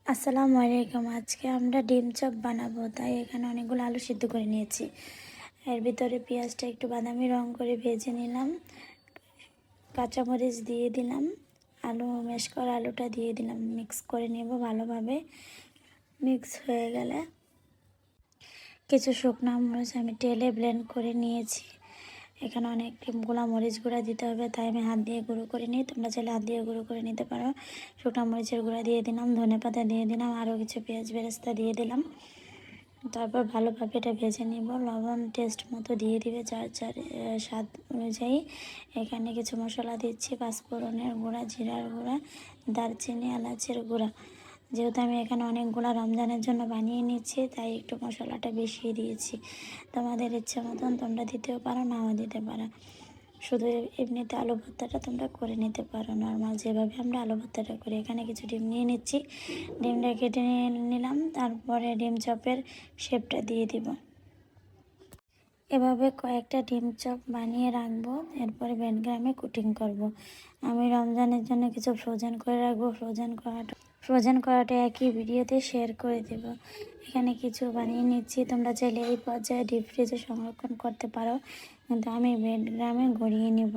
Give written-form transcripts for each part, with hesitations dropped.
আসসালামু আলাইকুম। আজকে আমরা ডিম চপ বানাবো, তাই এখানে অনেকগুলো আলু সিদ্ধ করে নিয়েছি। এর ভিতরে পেঁয়াজটা একটু বাদামি রং করে ভেজে নিলাম, কাঁচামরিচ দিয়ে দিলাম, ম্যাশ করা আলুটা দিয়ে দিলাম, মিক্স করে নেব ভালোভাবে। মিক্স হয়ে গেলে কিছু শুকনো মরিচ আমি তেলে ব্লেন্ড করে নিয়েছি। এখানে অনেক মরিচ গুঁড়া দিতে হবে, তাই আমি হাত দিয়ে গুঁড়ো করে নিই। তোমরা চাইলে হাত দিয়ে গুঁড়ো করে নিতে পারো। শুকনো মরিচের গুঁড়া দিয়ে দিলাম, ধনেপাতা দিয়ে দিলাম, আরও কিছু পেঁয়াজ বেরেস্তা দিয়ে দিলাম। তারপর ভালোভাবে এটা ভেজে নিব। লবণ টেস্ট মতো দিয়ে দিবে, যার যার স্বাদ অনুযায়ী। এখানে কিছু মশলা দিচ্ছি, পাঁচফোড়নের গুঁড়া, জিরার গুঁড়া, দারচিনি, এলাচের গুঁড়া। যেহেতু আমি এখানে অনেকগুলো রমজানের জন্য বানিয়ে নিচ্ছি, তাই একটু মশলাটা বেশি দিয়েছি। তোমাদের ইচ্ছে মতন তোমরা দিতেও পারো, নাও দিতে পারো। শুধু এমনিতে আলু ভর্তাটা তোমরা করে নিতে পারো নর্মাল, যেভাবে আমরা আলু ভর্তাটা করি। এখানে কিছু ডিম নিয়ে নিচ্ছি, ডিমটা কেটে নিলাম। তারপরে ডিম চপের শেপটা দিয়ে দিব। এভাবে কয়েকটা ডিম চপ বানিয়ে রাখবো, এরপরে ব্রেডক্রামে কুটিং করব। আমি রমজানের জন্য কিছু ফ্রোজেন করে রাখবো। ফ্রোজেন করাটা একই ভিডিওতে শেয়ার করে দেব। এখানে কিছু বানিয়ে নিচ্ছি, তোমরা চাইলে এই পর্যায়ে ডিপ ফ্রিজে সংরক্ষণ করতে পারো, কিন্তু আমি ব্রেডক্রামে গড়িয়ে নিব,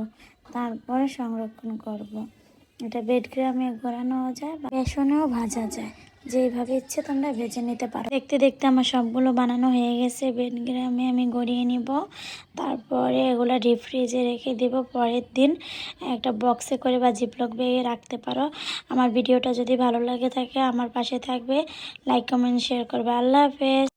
তারপরে সংরক্ষণ করব। এটা ব্রেডক্রামে গড়ানো যায় বা বেসনেও ভাজা যায়, যেইভাবে ইচ্ছে তোমরা ভেজে নিতে পারো। দেখতে দেখতে আমার সবগুলো বানানো হয়ে গেছে। ব্রেডক্রামে আমি গড়িয়ে নিব, তারপরে এগুলো ডিপ ফ্রিজে রেখে দেব। পরের দিন একটা বক্সে করে বা জিপলক ব্যাগে রাখতে পারো। আমার ভিডিওটা যদি ভালো লাগে থাকে আমার পাশে থাকবে, লাইক কমেন্ট শেয়ার করবে। আল্লাহ হাফেজ।